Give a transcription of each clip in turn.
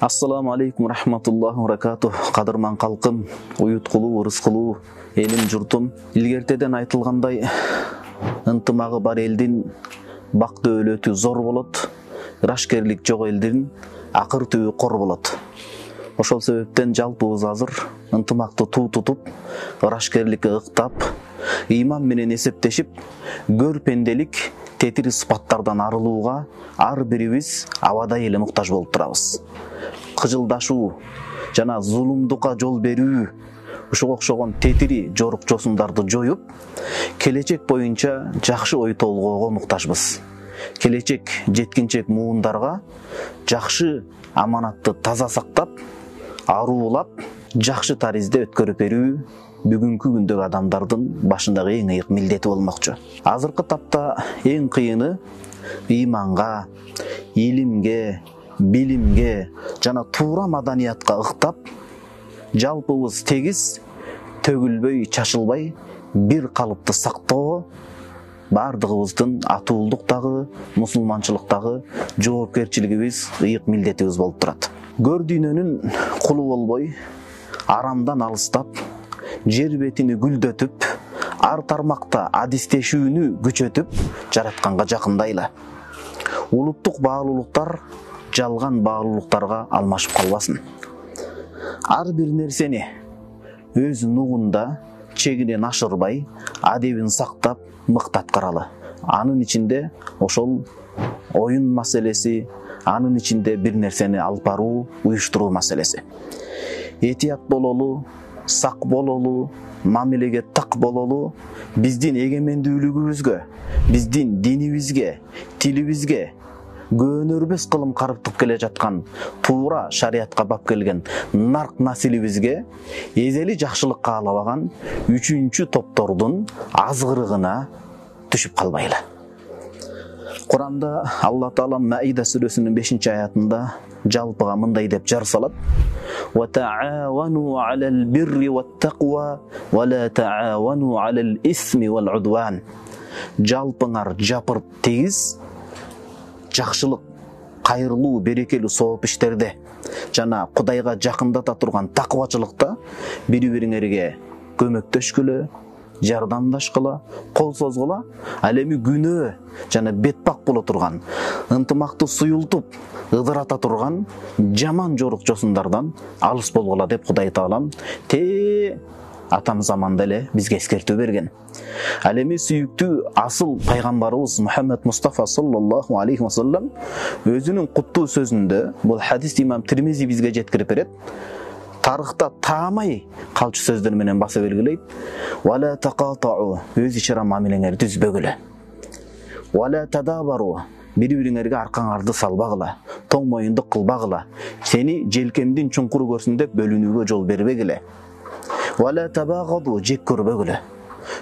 Ассаламу алейкум рахматуллахи ва баракатух. Кадырман калкым, уюткулуу, ырыскулуу элим журтум. Илгертеден айтылгандай, ынтымагы бар элдин бак дөөлөтү зор болот, ырашкерлик жок элдин акыр түбү кор болот. Ошол себептен жалпыбыз азыр ынтымакты туу тутуп, ырашкерликке ыктап, ыйман менен эсептешип, көр пенделик тетир сыпаттардан арылууга ар бирибиз абадай эле муктаж болуп турабыз. Кыжылдашуу жана зулумдукка жол берүү, ушуга окшогон тетири жорук жосундарды жоюп, келечек боюнча жакшы ой толгоого муктажбыз. Келечек жеткинчек муундарга жакшы аманатты таза сактап, аруулап, жакшы таризде өткөрүп берүү бүгүнкү күндөгү адамдардын башындагы эң ыйык милдети болмокчу. Азыркы тапта эң кыйыны ыйманга, илимге, билимге жана туура маданиятка ыктап, жалпыбыз тегиз, төгүлбөй, чачылбай, бир калыпты сактоо бардыгыбыздын атуулдуктагы, мусулманчылыктагы жоопкерчилигибиз, ыйык милдетибиз болуп турат. Көр дүйнөнүн кулу болбой, арамдан алыстап, жер бетини гүлдөтүп, ар тармакта адистешүүнү күчөтүп, жаратканга жакындайлы. Улуттук баалуулуктар жалган баалуулуктарга алмашып калбасын. Ар бир нерсени өз нугунда чегинен ашырбай, адебин сактап, мыкты аткаралы. Анын ичинде ошол оюн маселеси, анын ичинде бир нерсени алып баруу, уюштуруу маселеси. Этият бололу, сак бололу, мамилеге так бололу, биздин эгемендүүлүгүбүзгө, биздин динибизге, тилибизге көөнөрбөс кылым карыптык келе жаткан туура шариятка бап келген нарк насилибизге эзели жакшылык каалабаган үчүнчү топтордун азгырыгына түшүп калбайлы. Куранда Алла Таала Маида сүрөсүнүн 5-аятында жалпыга мындай деп жар салат: "Ва та'авану 'алал бирри ват тaqwa ва ла та'авану 'алал исми вал 'удван." Жалпыңар жапырт тегиз жакшылык, кайрылуу, берекелүү сооп иштерде жана Кудайга жакындата турган таквачылыкта бири-бириңерге көмөктөшкүлө, жардамдашкыла, кол созгула, ал эми күнөө жана бетпак боло турган, ынтымакты суюлтуп, ыдырата турган жаман жорук жосундардан алыс болгула деп Кудай Таалам атам заманда эле бизге эскертүү берген. Ал эми сүйүктүү асыл пайгамбарыбыз Мухаммед Мустафа саллаллаху алейхи ва саллям өзүнүн куттуу сөзүндө, бул хадис имам Тирмизи бизге жеткирип берет, тарыхта таамай калчу сөздөр менен баса белгилейт: "Ва ла тaqata'u", өз ичара мамилеңерди үзбөгүлө. "Ва ла tadabbaru", бири-бириңерге аркаңарды салбагыла, тоң моюндук кылбагыла, сени желкемдин чуңкуру көрсүн деп бөлүнүүгө жол бербегиле. "Ва ла tabaghadu", жек көрбөгүлө,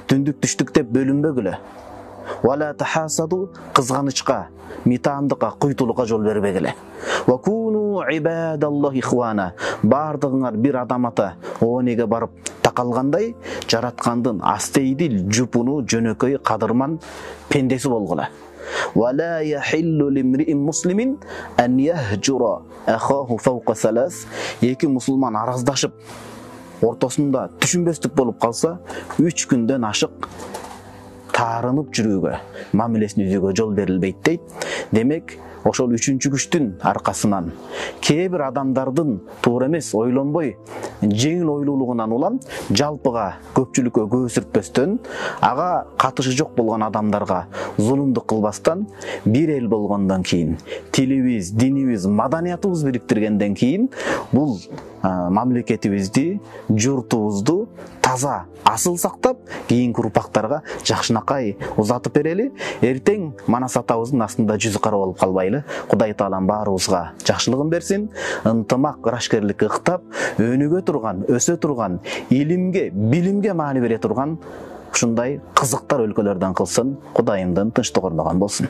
түндүк түштүк деп бөлүнбөгүлө. "Ва ла tahasadu", кызганычка, митаандыкка, куйтулукка жол бербегиле. "Ва куну ибадаллахи ихвана", бардыгыңар бир адам ата оонеге барып такалгандай, жараткандын астейдил, жупуну, жөнөкөй, кадырман пендеси болгула. "Ва ла яхиллу лимри'ин муслимин ан яхжура ахаху фауqa салас", эки мусулман араздашып ортосунда түшүнбөстүк болуп калса, 3 күндөн ашык таарынып жүрүүгө, мамилесин үзүүгө жол берилбейт дейт. Демек, ошол үчүнчү күчтүн аркасынан кээ бир адамдардын туура эмес, ойлонбой, жеңил ойлуулугунан улам жалпыга, көпчүлүккө көсүртпөстөн, ага катышы жок болгон адамдарга зулумдук кылбастан, бир эл болгондон кийин, тилибиз, динибиз, маданиятыбыз бириктиргенден кийин бул мамлекетибизди, журтубузду таза, асыл сактап, кийинки урпактарга жакшынакай узатып берели. Эртең манас атабыздын астында жүзү кара болуп калбайлы. Кудай Таалам баарыбызга жакшылыгын берсин. Ынтымак, ырашкерликке ыктап, өнүгө турган, өсө турган, илимге, билимге маани бере турган ушундай кызыктар өлкөлөрдөн кылсын. Кудайымдын тынчтык орногон болсун.